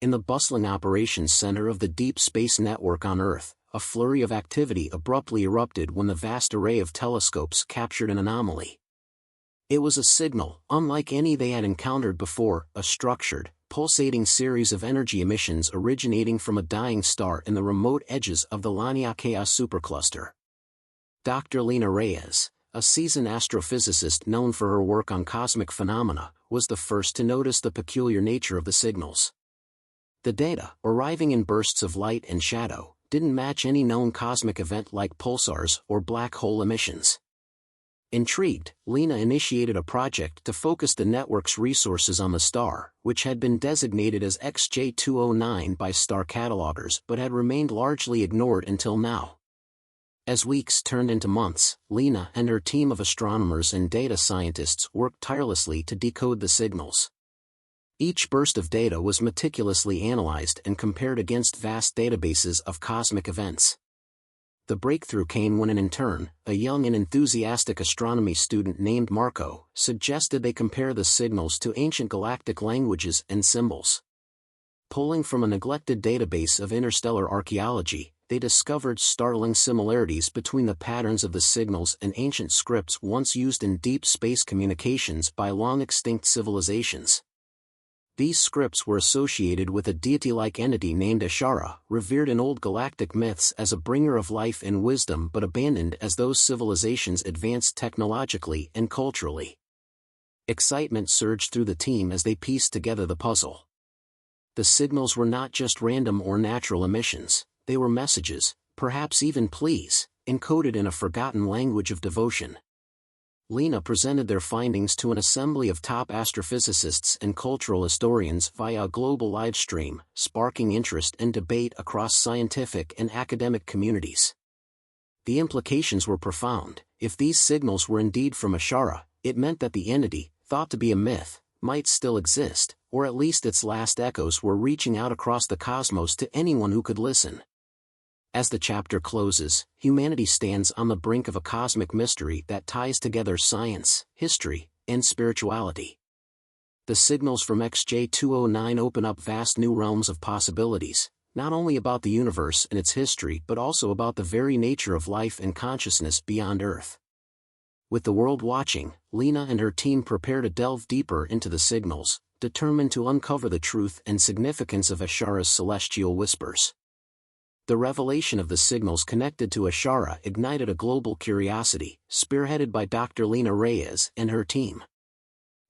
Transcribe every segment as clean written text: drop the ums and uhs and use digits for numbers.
In the bustling operations center of the Deep Space Network on Earth, a flurry of activity abruptly erupted when the vast array of telescopes captured an anomaly. It was a signal, unlike any they had encountered before, a structured, pulsating series of energy emissions originating from a dying star in the remote edges of the Laniakea supercluster. Dr. Lina Reyes, a seasoned astrophysicist known for her work on cosmic phenomena, was the first to notice the peculiar nature of the signals. The data, arriving in bursts of light and shadow, didn't match any known cosmic event like pulsars or black hole emissions. Intrigued, Lina initiated a project to focus the network's resources on the star, which had been designated as XJ209 by star catalogers but had remained largely ignored until now. As weeks turned into months, Lina and her team of astronomers and data scientists worked tirelessly to decode the signals. Each burst of data was meticulously analyzed and compared against vast databases of cosmic events. The breakthrough came when an intern, a young and enthusiastic astronomy student named Marco, suggested they compare the signals to ancient galactic languages and symbols. Pulling from a neglected database of interstellar archaeology, they discovered startling similarities between the patterns of the signals and ancient scripts once used in deep space communications by long-extinct civilizations. These scripts were associated with a deity-like entity named Ashara, revered in old galactic myths as a bringer of life and wisdom but abandoned as those civilizations advanced technologically and culturally. Excitement surged through the team as they pieced together the puzzle. The signals were not just random or natural emissions, they were messages, perhaps even pleas, encoded in a forgotten language of devotion. Lina presented their findings to an assembly of top astrophysicists and cultural historians via a global livestream, sparking interest and debate across scientific and academic communities. The implications were profound. If these signals were indeed from Ashara, it meant that the entity, thought to be a myth, might still exist, or at least its last echoes were reaching out across the cosmos to anyone who could listen. As the chapter closes, humanity stands on the brink of a cosmic mystery that ties together science, history, and spirituality. The signals from XJ209 open up vast new realms of possibilities, not only about the universe and its history but also about the very nature of life and consciousness beyond Earth. With the world watching, Lina and her team prepare to delve deeper into the signals, determined to uncover the truth and significance of Ashara's celestial whispers. The revelation of the signals connected to Ashara ignited a global curiosity, spearheaded by Dr. Lina Reyes and her team.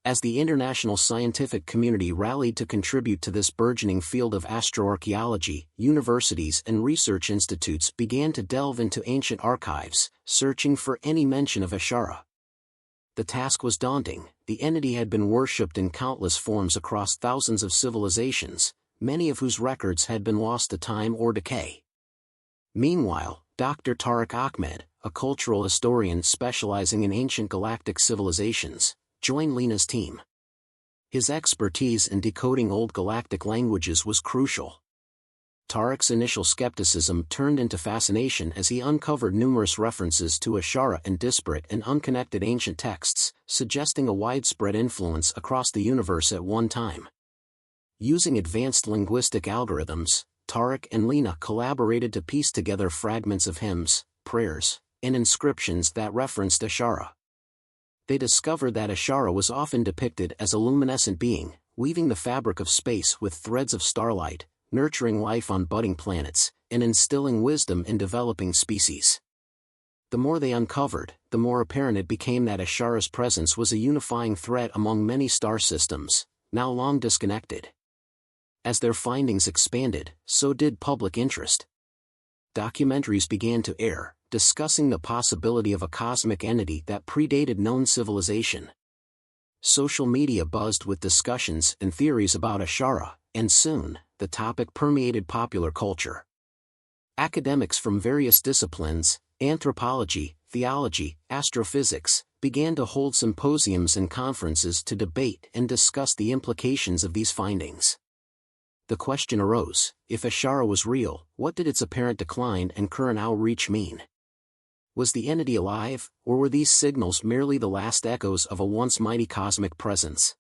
As the international scientific community rallied to contribute to this burgeoning field of astroarchaeology, universities and research institutes began to delve into ancient archives, searching for any mention of Ashara. The task was daunting. The entity had been worshipped in countless forms across thousands of civilizations, many of whose records had been lost to time or decay. Meanwhile, Dr. Tariq Ahmed, a cultural historian specializing in ancient galactic civilizations, joined Lina's team. His expertise in decoding old galactic languages was crucial. Tariq's initial skepticism turned into fascination as he uncovered numerous references to Ashara in disparate and unconnected ancient texts, suggesting a widespread influence across the universe at one time. Using advanced linguistic algorithms, Tariq and Lina collaborated to piece together fragments of hymns, prayers, and inscriptions that referenced Ashara. They discovered that Ashara was often depicted as a luminescent being, weaving the fabric of space with threads of starlight, nurturing life on budding planets, and instilling wisdom in developing species. The more they uncovered, the more apparent it became that Ashara's presence was a unifying thread among many star systems, now long disconnected. As their findings expanded, so did public interest. Documentaries began to air, discussing the possibility of a cosmic entity that predated known civilization. Social media buzzed with discussions and theories about Ashara, and soon, the topic permeated popular culture. Academics from various disciplines, anthropology, theology, astrophysics, began to hold symposiums and conferences to debate and discuss the implications of these findings. The question arose, if Ashara was real, what did its apparent decline and current outreach mean? Was the entity alive, or were these signals merely the last echoes of a once mighty cosmic presence?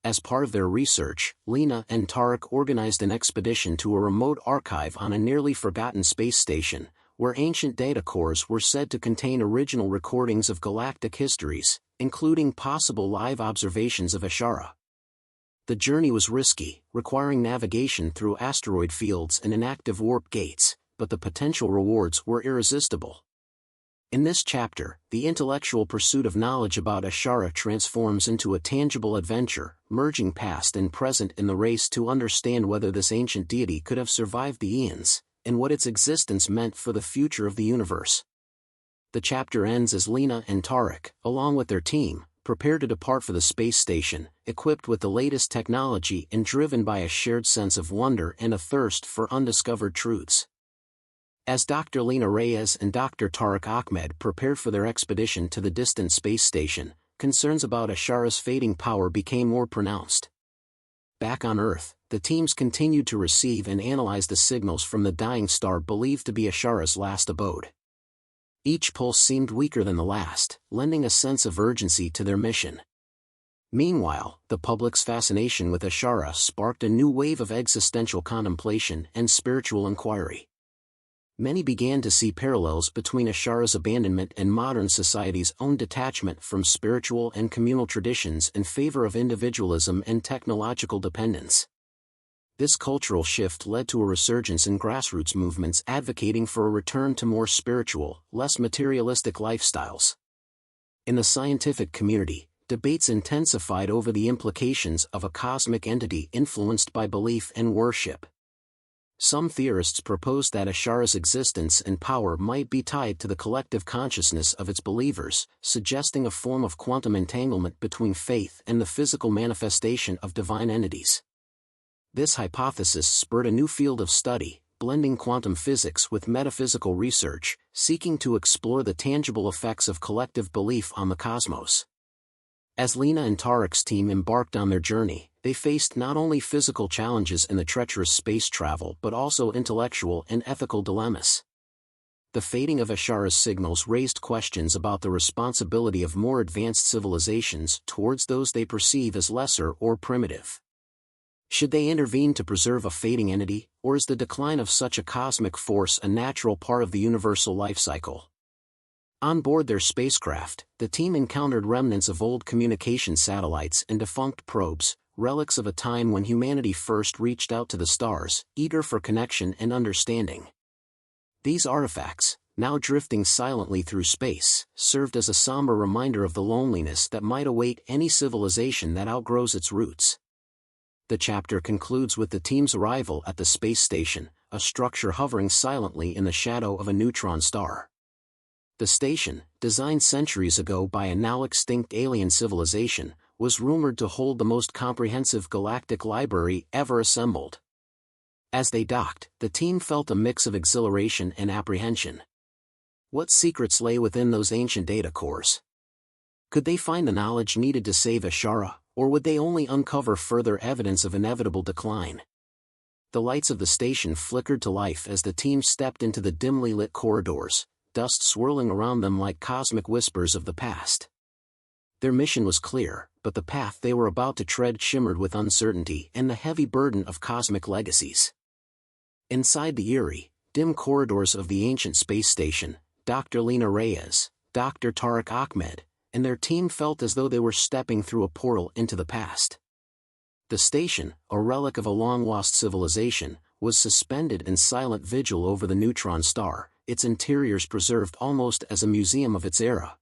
As part of their research, Lena and Tarek organized an expedition to a remote archive on a nearly forgotten space station, where ancient data cores were said to contain original recordings of galactic histories, including possible live observations of Ashara. The journey was risky, requiring navigation through asteroid fields and inactive warp gates, but the potential rewards were irresistible. In this chapter, the intellectual pursuit of knowledge about Ashara transforms into a tangible adventure, merging past and present in the race to understand whether this ancient deity could have survived the eons, and what its existence meant for the future of the universe. The chapter ends as Lena and Tarek, along with their team, prepare to depart for the space station, equipped with the latest technology and driven by a shared sense of wonder and a thirst for undiscovered truths. As Dr. Lena Reyes and Dr. Tarek Ahmed prepared for their expedition to the distant space station, concerns about Ashara's fading power became more pronounced. Back on Earth, the teams continued to receive and analyze the signals from the dying star believed to be Ashara's last abode. Each pulse seemed weaker than the last, lending a sense of urgency to their mission. Meanwhile, the public's fascination with Ashara sparked a new wave of existential contemplation and spiritual inquiry. Many began to see parallels between Ashara's abandonment and modern society's own detachment from spiritual and communal traditions in favor of individualism and technological dependence. This cultural shift led to a resurgence in grassroots movements advocating for a return to more spiritual, less materialistic lifestyles. In the scientific community, debates intensified over the implications of a cosmic entity influenced by belief and worship. Some theorists proposed that Ashara's existence and power might be tied to the collective consciousness of its believers, suggesting a form of quantum entanglement between faith and the physical manifestation of divine entities. This hypothesis spurred a new field of study, blending quantum physics with metaphysical research, seeking to explore the tangible effects of collective belief on the cosmos. As Lena and Tarek's team embarked on their journey, they faced not only physical challenges in the treacherous space travel but also intellectual and ethical dilemmas. The fading of Ashara's signals raised questions about the responsibility of more advanced civilizations towards those they perceive as lesser or primitive. Should they intervene to preserve a fading entity, or is the decline of such a cosmic force a natural part of the universal life cycle? On board their spacecraft, the team encountered remnants of old communication satellites and defunct probes, relics of a time when humanity first reached out to the stars, eager for connection and understanding. These artifacts, now drifting silently through space, served as a somber reminder of the loneliness that might await any civilization that outgrows its roots. The chapter concludes with the team's arrival at the space station, a structure hovering silently in the shadow of a neutron star. The station, designed centuries ago by a now extinct alien civilization, was rumored to hold the most comprehensive galactic library ever assembled. As they docked, the team felt a mix of exhilaration and apprehension. What secrets lay within those ancient data cores? Could they find the knowledge needed to save Ashara, or would they only uncover further evidence of inevitable decline? The lights of the station flickered to life as the team stepped into the dimly lit corridors, dust swirling around them like cosmic whispers of the past. Their mission was clear, but the path they were about to tread shimmered with uncertainty and the heavy burden of cosmic legacies. Inside the eerie, dim corridors of the ancient space station, Dr. Lena Reyes, Dr. Tarek Ahmed, and their team felt as though they were stepping through a portal into the past. The station, a relic of a long-lost civilization, was suspended in silent vigil over the neutron star, its interiors preserved almost as a museum of its era.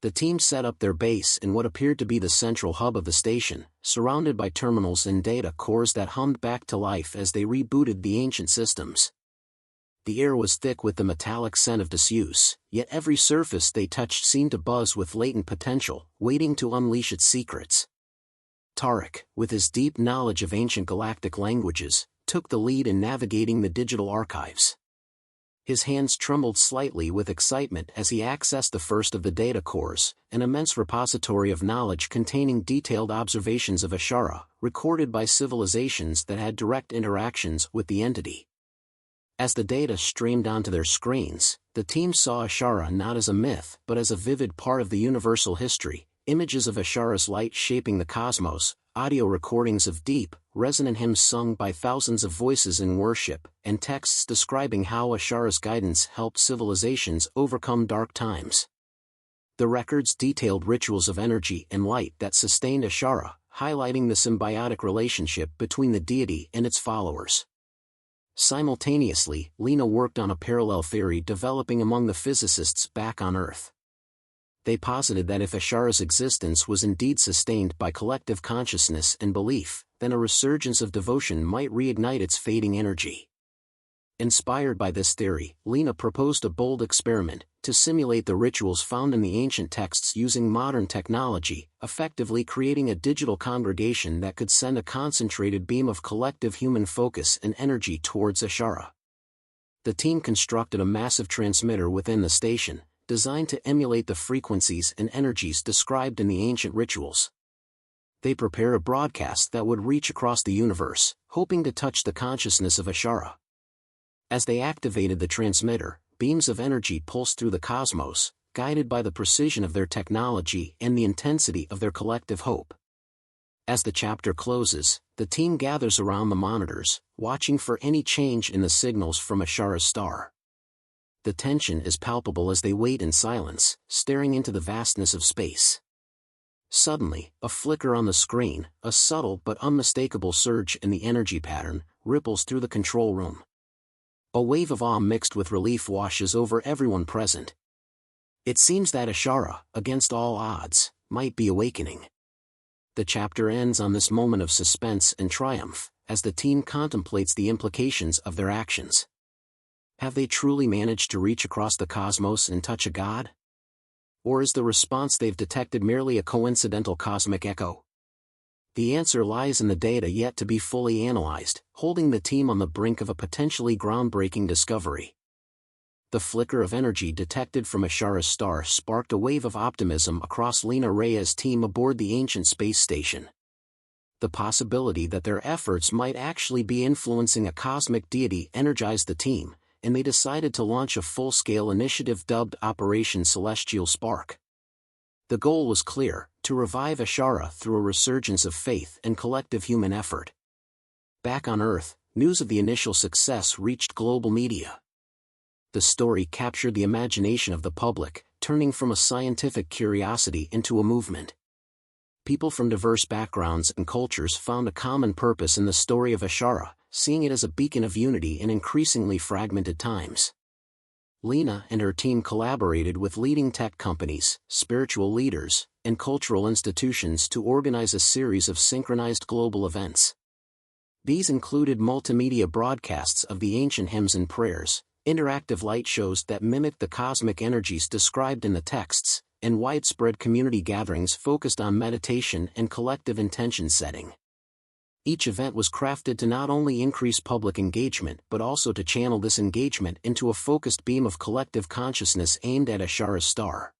The team set up their base in what appeared to be the central hub of the station, surrounded by terminals and data cores that hummed back to life as they rebooted the ancient systems. The air was thick with the metallic scent of disuse, yet every surface they touched seemed to buzz with latent potential, waiting to unleash its secrets. Tarek, with his deep knowledge of ancient galactic languages, took the lead in navigating the digital archives. His hands trembled slightly with excitement as he accessed the first of the data cores, an immense repository of knowledge containing detailed observations of Ashara, recorded by civilizations that had direct interactions with the entity. As the data streamed onto their screens, the team saw Ashara not as a myth but as a vivid part of the universal history, images of Ashara's light shaping the cosmos, audio recordings of deep, resonant hymns sung by thousands of voices in worship, and texts describing how Ashara's guidance helped civilizations overcome dark times. The records detailed rituals of energy and light that sustained Ashara, highlighting the symbiotic relationship between the deity and its followers. Simultaneously, Lena worked on a parallel theory developing among the physicists back on Earth. They posited that if Ashara's existence was indeed sustained by collective consciousness and belief, then a resurgence of devotion might reignite its fading energy. Inspired by this theory, Lena proposed a bold experiment, to simulate the rituals found in the ancient texts using modern technology, effectively creating a digital congregation that could send a concentrated beam of collective human focus and energy towards Ashara. The team constructed a massive transmitter within the station, designed to emulate the frequencies and energies described in the ancient rituals. They prepared a broadcast that would reach across the universe, hoping to touch the consciousness of Ashara. As they activated the transmitter, beams of energy pulsed through the cosmos, guided by the precision of their technology and the intensity of their collective hope. As the chapter closes, the team gathers around the monitors, watching for any change in the signals from Ashara's star. The tension is palpable as they wait in silence, staring into the vastness of space. Suddenly, a flicker on the screen, a subtle but unmistakable surge in the energy pattern, ripples through the control room. A wave of awe mixed with relief washes over everyone present. It seems that Ashara, against all odds, might be awakening. The chapter ends on this moment of suspense and triumph, as the team contemplates the implications of their actions. Have they truly managed to reach across the cosmos and touch a god? Or is the response they've detected merely a coincidental cosmic echo? The answer lies in the data yet to be fully analyzed, holding the team on the brink of a potentially groundbreaking discovery. The flicker of energy detected from Ashara's star sparked a wave of optimism across Lena Rhea's team aboard the ancient space station. The possibility that their efforts might actually be influencing a cosmic deity energized the team, and they decided to launch a full-scale initiative dubbed Operation Celestial Spark. The goal was clear: to revive Ashara through a resurgence of faith and collective human effort. Back on Earth, news of the initial success reached global media. The story captured the imagination of the public, turning from a scientific curiosity into a movement. People from diverse backgrounds and cultures found a common purpose in the story of Ashara, seeing it as a beacon of unity in increasingly fragmented times. Lena and her team collaborated with leading tech companies, spiritual leaders, and cultural institutions to organize a series of synchronized global events. These included multimedia broadcasts of the ancient hymns and prayers, interactive light shows that mimicked the cosmic energies described in the texts, and widespread community gatherings focused on meditation and collective intention setting. Each event was crafted to not only increase public engagement but also to channel this engagement into a focused beam of collective consciousness aimed at Ashara's star.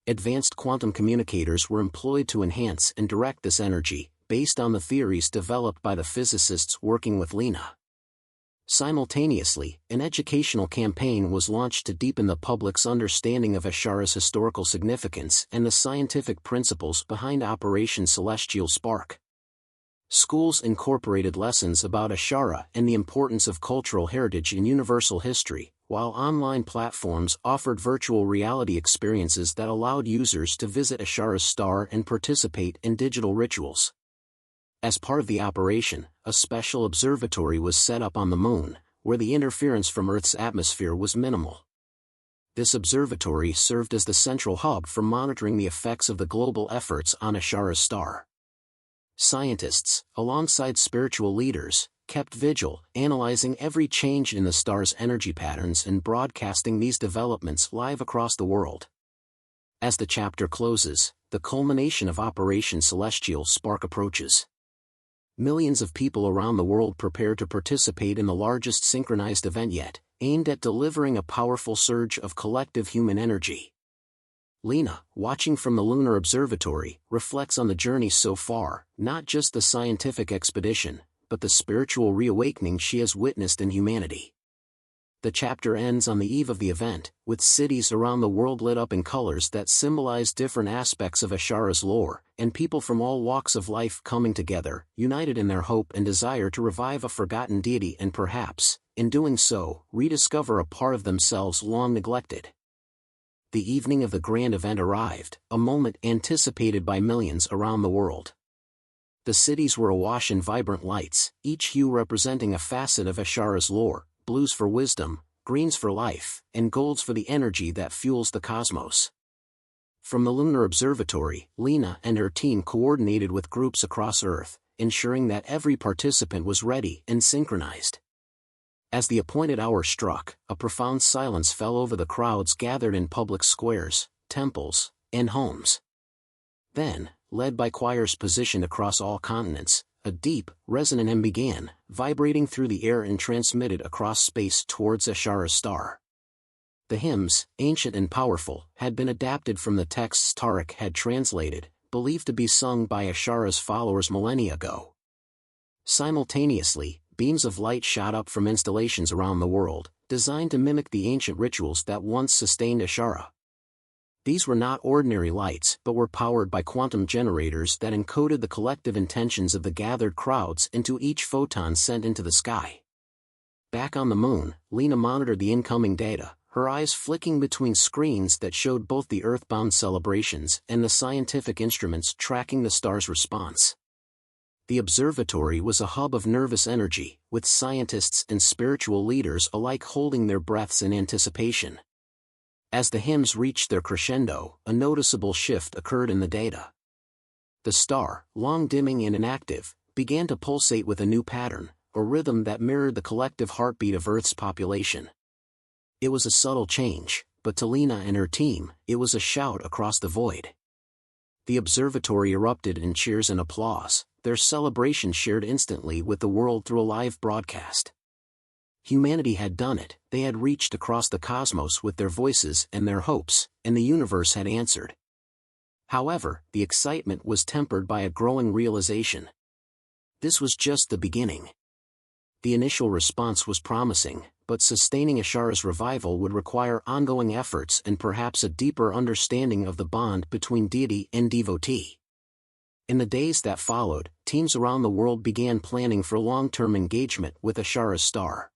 Advanced quantum communicators were employed to enhance and direct this energy, based on the theories developed by the physicists working with Lena. Simultaneously, an educational campaign was launched to deepen the public's understanding of Ashara's historical significance and the scientific principles behind Operation Celestial Spark. Schools incorporated lessons about Ashara and the importance of cultural heritage in universal history, while online platforms offered virtual reality experiences that allowed users to visit Ashara's star and participate in digital rituals. As part of the operation, a special observatory was set up on the Moon, where the interference from Earth's atmosphere was minimal. This observatory served as the central hub for monitoring the effects of the global efforts on Ashara's star. Scientists, alongside spiritual leaders, kept vigil, analyzing every change in the star's energy patterns and broadcasting these developments live across the world. As the chapter closes, the culmination of Operation Celestial Spark approaches. Millions of people around the world prepare to participate in the largest synchronized event yet, aimed at delivering a powerful surge of collective human energy. Lena, watching from the lunar observatory, reflects on the journey so far, not just the scientific expedition, but the spiritual reawakening she has witnessed in humanity. The chapter ends on the eve of the event, with cities around the world lit up in colors that symbolize different aspects of Ashara's lore, and people from all walks of life coming together, united in their hope and desire to revive a forgotten deity and perhaps, in doing so, rediscover a part of themselves long neglected. The evening of the grand event arrived, a moment anticipated by millions around the world. The cities were awash in vibrant lights, each hue representing a facet of Ashara's lore: blues for wisdom, greens for life, and golds for the energy that fuels the cosmos. From the lunar observatory, Lena and her team coordinated with groups across Earth, ensuring that every participant was ready and synchronized. As the appointed hour struck, a profound silence fell over the crowds gathered in public squares, temples, and homes. Then, led by choirs positioned across all continents, a deep, resonant hymn began, vibrating through the air and transmitted across space towards Ashara's star. The hymns, ancient and powerful, had been adapted from the texts Tariq had translated, believed to be sung by Ashara's followers millennia ago. Simultaneously, beams of light shot up from installations around the world, designed to mimic the ancient rituals that once sustained Ashara. These were not ordinary lights but were powered by quantum generators that encoded the collective intentions of the gathered crowds into each photon sent into the sky. Back on the moon, Lena monitored the incoming data, her eyes flicking between screens that showed both the earthbound celebrations and the scientific instruments tracking the star's response. The observatory was a hub of nervous energy, with scientists and spiritual leaders alike holding their breaths in anticipation. As the hymns reached their crescendo, a noticeable shift occurred in the data. The star, long dimming and inactive, began to pulsate with a new pattern, a rhythm that mirrored the collective heartbeat of Earth's population. It was a subtle change, but to Lena and her team, it was a shout across the void. The observatory erupted in cheers and applause, their celebration shared instantly with the world through a live broadcast. Humanity had done it, they had reached across the cosmos with their voices and their hopes, and the universe had answered. However, the excitement was tempered by a growing realization. This was just the beginning. The initial response was promising, but sustaining Ashara's revival would require ongoing efforts and perhaps a deeper understanding of the bond between deity and devotee. In the days that followed, teams around the world began planning for long-term engagement with Ashara's star.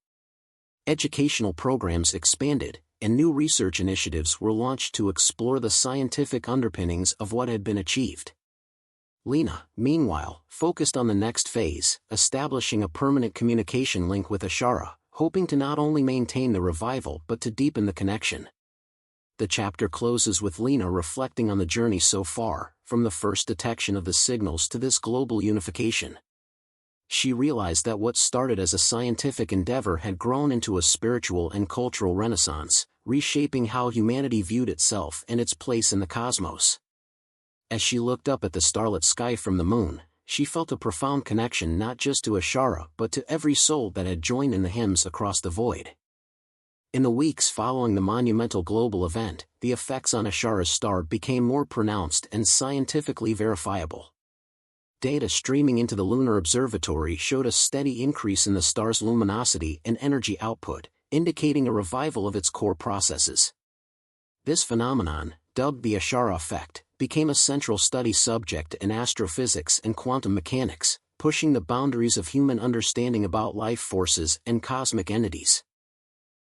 Educational programs expanded, and new research initiatives were launched to explore the scientific underpinnings of what had been achieved. Lena, meanwhile, focused on the next phase, establishing a permanent communication link with Ashara, hoping to not only maintain the revival but to deepen the connection. The chapter closes with Lena reflecting on the journey so far, from the first detection of the signals to this global unification. She realized that what started as a scientific endeavor had grown into a spiritual and cultural renaissance, reshaping how humanity viewed itself and its place in the cosmos. As she looked up at the starlit sky from the moon, she felt a profound connection not just to Ashara but to every soul that had joined in the hymns across the void. In the weeks following the monumental global event, the effects on Ashara's star became more pronounced and scientifically verifiable. Data streaming into the lunar observatory showed a steady increase in the star's luminosity and energy output, indicating a revival of its core processes. This phenomenon, dubbed the Ashara effect, became a central study subject in astrophysics and quantum mechanics, pushing the boundaries of human understanding about life forces and cosmic entities.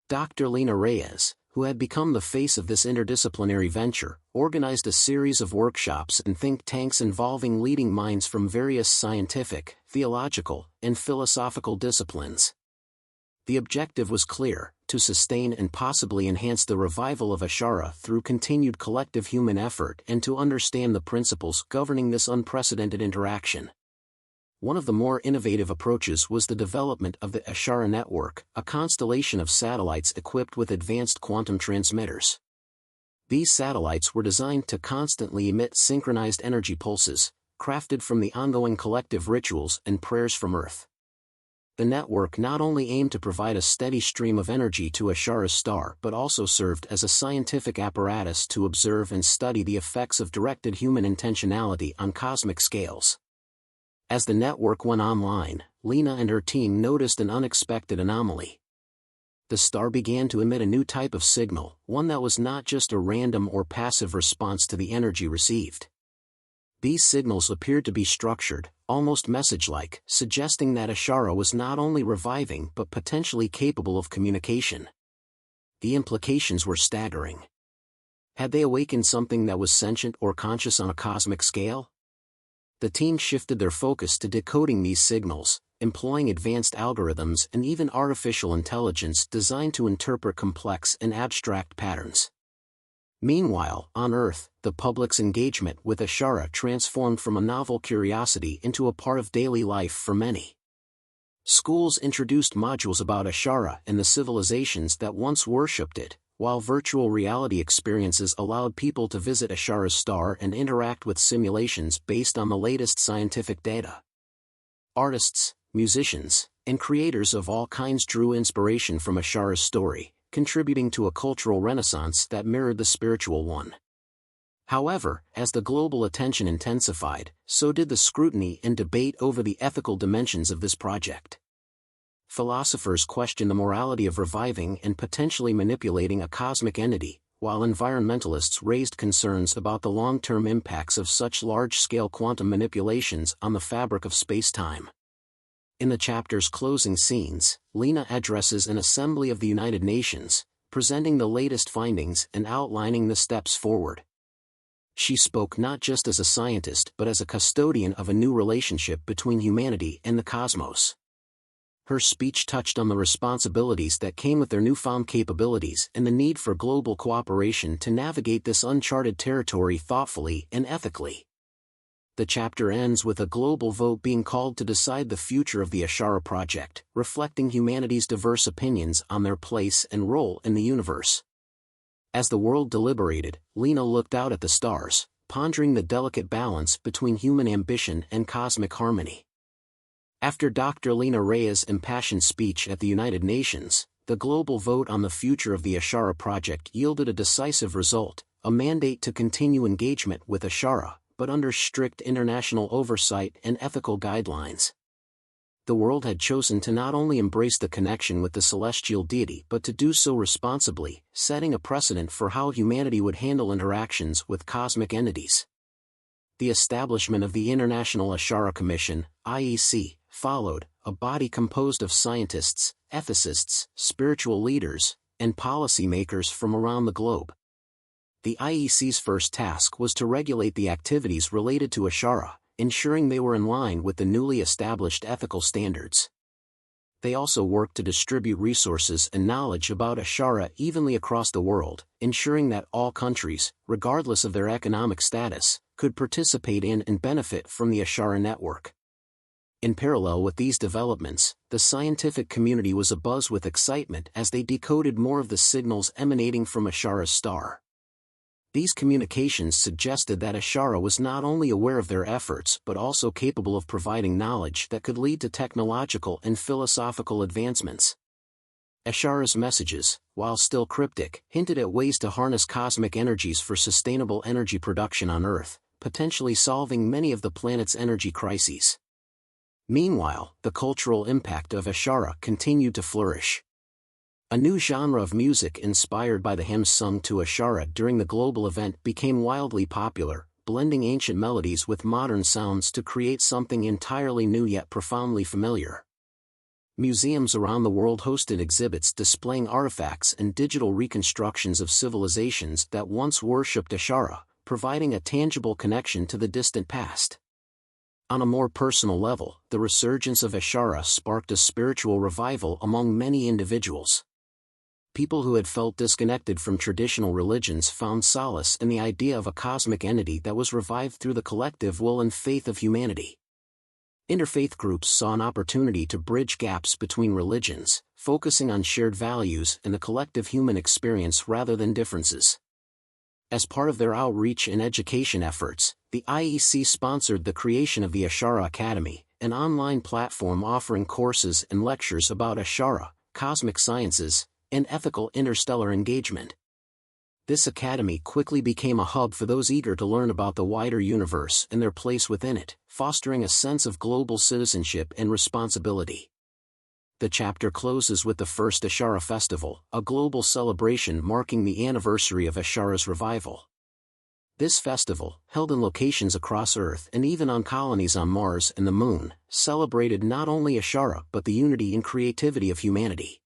Dr. Lena Reyes, who had become the face of this interdisciplinary venture, organized a series of workshops and think tanks involving leading minds from various scientific, theological, and philosophical disciplines. The objective was clear: to sustain and possibly enhance the revival of Ashara through continued collective human effort and to understand the principles governing this unprecedented interaction. One of the more innovative approaches was the development of the Ashara network, a constellation of satellites equipped with advanced quantum transmitters. These satellites were designed to constantly emit synchronized energy pulses, crafted from the ongoing collective rituals and prayers from Earth. The network not only aimed to provide a steady stream of energy to Ashara's star but also served as a scientific apparatus to observe and study the effects of directed human intentionality on cosmic scales. As the network went online, Lena and her team noticed an unexpected anomaly. The star began to emit a new type of signal, one that was not just a random or passive response to the energy received. These signals appeared to be structured, almost message-like, suggesting that Ashara was not only reviving but potentially capable of communication. The implications were staggering. Had they awakened something that was sentient or conscious on a cosmic scale? The team shifted their focus to decoding these signals, employing advanced algorithms and even artificial intelligence designed to interpret complex and abstract patterns. Meanwhile, on Earth, the public's engagement with Ashara transformed from a novel curiosity into a part of daily life for many. Schools introduced modules about Ashara and the civilizations that once worshipped it, while virtual reality experiences allowed people to visit Ashara's star and interact with simulations based on the latest scientific data. Artists, musicians, and creators of all kinds drew inspiration from Ashara's story, contributing to a cultural renaissance that mirrored the spiritual one. However, as the global attention intensified, so did the scrutiny and debate over the ethical dimensions of this project. Philosophers questioned the morality of reviving and potentially manipulating a cosmic entity, while environmentalists raised concerns about the long-term impacts of such large-scale quantum manipulations on the fabric of space-time. In the chapter's closing scenes, Lena addresses an assembly of the United Nations, presenting the latest findings and outlining the steps forward. She spoke not just as a scientist but as a custodian of a new relationship between humanity and the cosmos. Her speech touched on the responsibilities that came with their newfound capabilities and the need for global cooperation to navigate this uncharted territory thoughtfully and ethically. The chapter ends with a global vote being called to decide the future of the Ashara project, reflecting humanity's diverse opinions on their place and role in the universe. As the world deliberated, Lena looked out at the stars, pondering the delicate balance between human ambition and cosmic harmony. After Dr. Lena Reyes' impassioned speech at the United Nations, the global vote on the future of the Ashara project yielded a decisive result, a mandate to continue engagement with Ashara, but under strict international oversight and ethical guidelines. The world had chosen to not only embrace the connection with the celestial deity but to do so responsibly, setting a precedent for how humanity would handle interactions with cosmic entities. The establishment of the International Ashara Commission, IEC, followed, a body composed of scientists, ethicists, spiritual leaders, and policymakers from around the globe. The IEC's first task was to regulate the activities related to Ashara, ensuring they were in line with the newly established ethical standards. They also worked to distribute resources and knowledge about Ashara evenly across the world, ensuring that all countries, regardless of their economic status, could participate in and benefit from the Ashara network. In parallel with these developments, the scientific community was abuzz with excitement as they decoded more of the signals emanating from Ashara's star. These communications suggested that Ashara was not only aware of their efforts but also capable of providing knowledge that could lead to technological and philosophical advancements. Ashara's messages, while still cryptic, hinted at ways to harness cosmic energies for sustainable energy production on Earth, potentially solving many of the planet's energy crises. Meanwhile, the cultural impact of Ashara continued to flourish. A new genre of music inspired by the hymns sung to Ashara during the global event became wildly popular, blending ancient melodies with modern sounds to create something entirely new yet profoundly familiar. Museums around the world hosted exhibits displaying artifacts and digital reconstructions of civilizations that once worshipped Ashara, providing a tangible connection to the distant past. On a more personal level, the resurgence of Ashara sparked a spiritual revival among many individuals. People who had felt disconnected from traditional religions found solace in the idea of a cosmic entity that was revived through the collective will and faith of humanity. Interfaith groups saw an opportunity to bridge gaps between religions, focusing on shared values and the collective human experience rather than differences. As part of their outreach and education efforts, the IEC sponsored the creation of the Ashara Academy, an online platform offering courses and lectures about Ashara, cosmic sciences, and ethical interstellar engagement. This academy quickly became a hub for those eager to learn about the wider universe and their place within it, fostering a sense of global citizenship and responsibility. The chapter closes with the first Ashara Festival, a global celebration marking the anniversary of Ashara's revival. This festival, held in locations across Earth and even on colonies on Mars and the Moon, celebrated not only Ashara but the unity and creativity of humanity.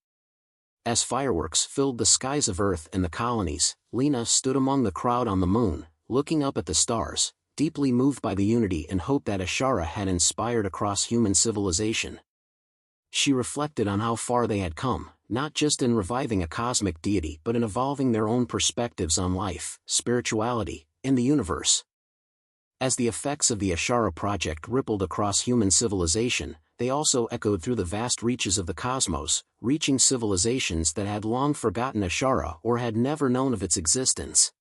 As fireworks filled the skies of Earth and the colonies, Lena stood among the crowd on the Moon, looking up at the stars, deeply moved by the unity and hope that Ashara had inspired across human civilization. She reflected on how far they had come, not just in reviving a cosmic deity but in evolving their own perspectives on life, spirituality, and the universe. As the effects of the Ashara project rippled across human civilization, they also echoed through the vast reaches of the cosmos, reaching civilizations that had long forgotten Ashara or had never known of its existence.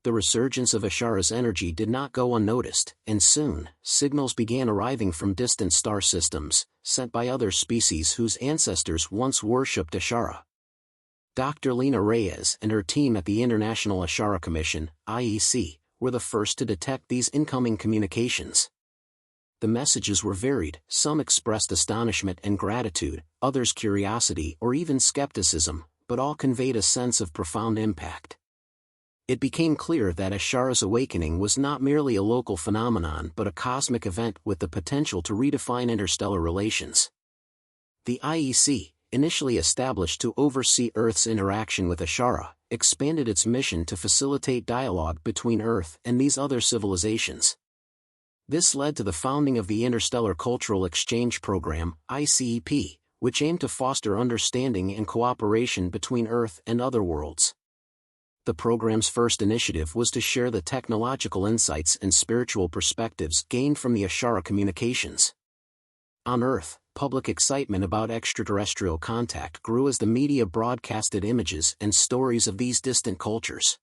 The resurgence of Ashara's energy did not go unnoticed, and soon, signals began arriving from distant star systems, sent by other species whose ancestors once worshipped Ashara. Dr. Lena Reyes and her team at the International Ashara Commission, IEC, were the first to detect these incoming communications. The messages were varied, some expressed astonishment and gratitude, others curiosity or even skepticism, but all conveyed a sense of profound impact. It became clear that Ashara's awakening was not merely a local phenomenon but a cosmic event with the potential to redefine interstellar relations. The IEC, initially established to oversee Earth's interaction with Ashara, expanded its mission to facilitate dialogue between Earth and these other civilizations. This led to the founding of the Interstellar Cultural Exchange Program, ICEP, which aimed to foster understanding and cooperation between Earth and other worlds. The program's first initiative was to share the technological insights and spiritual perspectives gained from the Ashara communications. On Earth, public excitement about extraterrestrial contact grew as the media broadcasted images and stories of these distant cultures.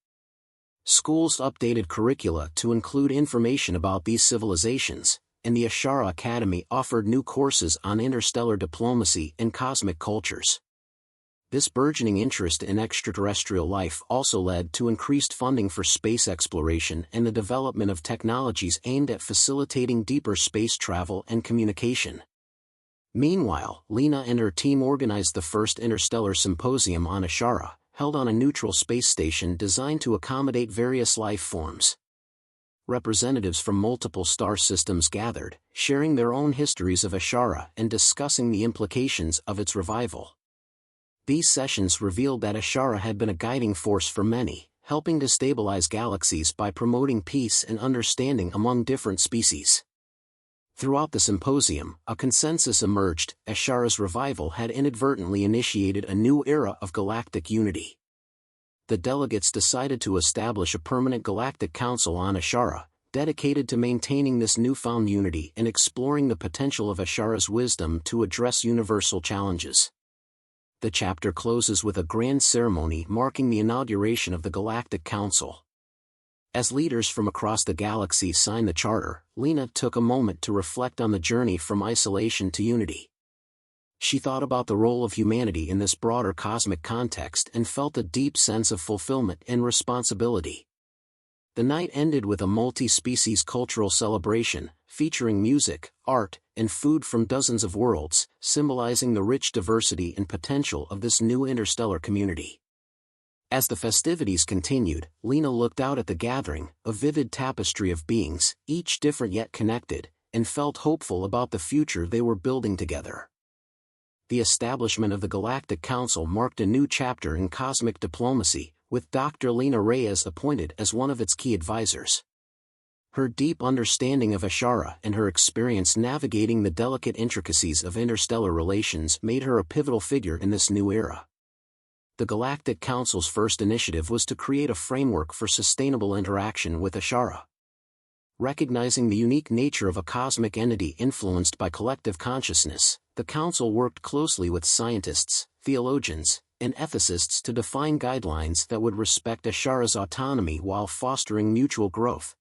Schools updated curricula to include information about these civilizations, and the Ashara Academy offered new courses on interstellar diplomacy and cosmic cultures. This burgeoning interest in extraterrestrial life also led to increased funding for space exploration and the development of technologies aimed at facilitating deeper space travel and communication. Meanwhile, Lena and her team organized the first Interstellar Symposium on Ashara, held on a neutral space station designed to accommodate various life forms. Representatives from multiple star systems gathered, sharing their own histories of Ashara and discussing the implications of its revival. These sessions revealed that Ashara had been a guiding force for many, helping to stabilize galaxies by promoting peace and understanding among different species. Throughout the symposium, a consensus emerged: Ashara's revival had inadvertently initiated a new era of galactic unity. The delegates decided to establish a permanent galactic council on Ashara, dedicated to maintaining this newfound unity and exploring the potential of Ashara's wisdom to address universal challenges. The chapter closes with a grand ceremony marking the inauguration of the Galactic Council. As leaders from across the galaxy signed the charter, Lena took a moment to reflect on the journey from isolation to unity. She thought about the role of humanity in this broader cosmic context and felt a deep sense of fulfillment and responsibility. The night ended with a multi-species cultural celebration, featuring music, art, and food from dozens of worlds, symbolizing the rich diversity and potential of this new interstellar community. As the festivities continued, Lena looked out at the gathering, a vivid tapestry of beings, each different yet connected, and felt hopeful about the future they were building together. The establishment of the Galactic Council marked a new chapter in cosmic diplomacy, with Dr. Lena Reyes appointed as one of its key advisors. Her deep understanding of Ashara and her experience navigating the delicate intricacies of interstellar relations made her a pivotal figure in this new era. The Galactic Council's first initiative was to create a framework for sustainable interaction with Ashara. Recognizing the unique nature of a cosmic entity influenced by collective consciousness, the Council worked closely with scientists, theologians, and ethicists to define guidelines that would respect Ashara's autonomy while fostering mutual growth.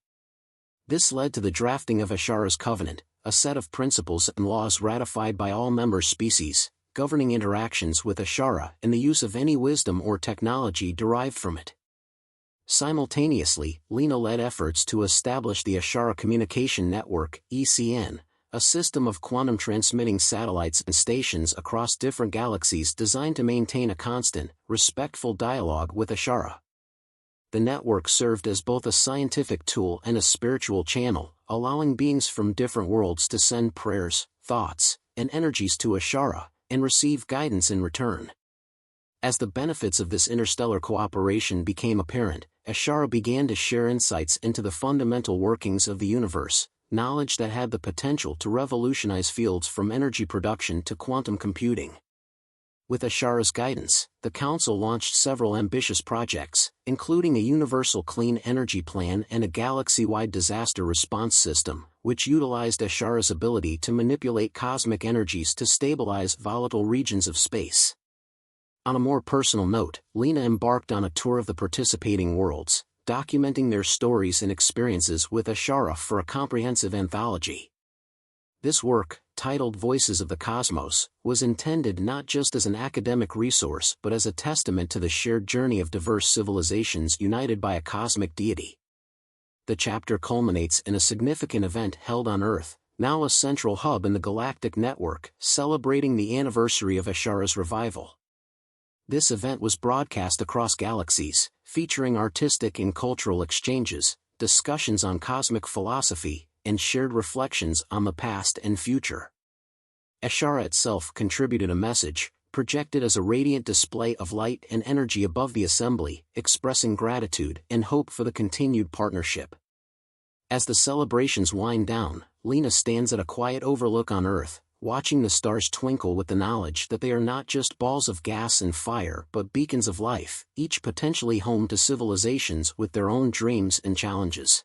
This led to the drafting of Ashara's Covenant, a set of principles and laws ratified by all member species, governing interactions with Ashara and the use of any wisdom or technology derived from it. Simultaneously, Lena led efforts to establish the Ashara Communication Network, ECN, a system of quantum transmitting satellites and stations across different galaxies designed to maintain a constant, respectful dialogue with Ashara. The network served as both a scientific tool and a spiritual channel, allowing beings from different worlds to send prayers, thoughts, and energies to Ashara, and receive guidance in return. As the benefits of this interstellar cooperation became apparent, Ashara began to share insights into the fundamental workings of the universe, knowledge that had the potential to revolutionize fields from energy production to quantum computing. With Ashara's guidance, the Council launched several ambitious projects, including a universal clean energy plan and a galaxy-wide disaster response system, which utilized Ashara's ability to manipulate cosmic energies to stabilize volatile regions of space. On a more personal note, Lena embarked on a tour of the participating worlds, documenting their stories and experiences with Ashara for a comprehensive anthology. This work, titled Voices of the Cosmos, was intended not just as an academic resource but as a testament to the shared journey of diverse civilizations united by a cosmic deity. The chapter culminates in a significant event held on Earth, now a central hub in the galactic network, celebrating the anniversary of Ashara's revival. This event was broadcast across galaxies, featuring artistic and cultural exchanges, discussions on cosmic philosophy, and shared reflections on the past and future. Ashara itself contributed a message, projected as a radiant display of light and energy above the assembly, expressing gratitude and hope for the continued partnership. As the celebrations wind down, Lena stands at a quiet overlook on Earth, watching the stars twinkle with the knowledge that they are not just balls of gas and fire but beacons of life, each potentially home to civilizations with their own dreams and challenges.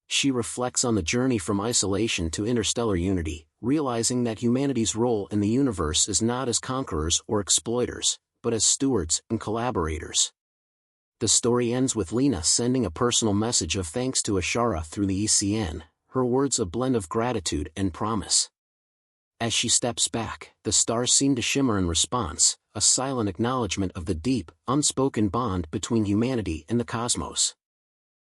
She reflects on the journey from isolation to interstellar unity, realizing that humanity's role in the universe is not as conquerors or exploiters, but as stewards and collaborators. The story ends with Lena sending a personal message of thanks to Ashara through the ECN, her words a blend of gratitude and promise. As she steps back, the stars seem to shimmer in response, a silent acknowledgement of the deep, unspoken bond between humanity and the cosmos.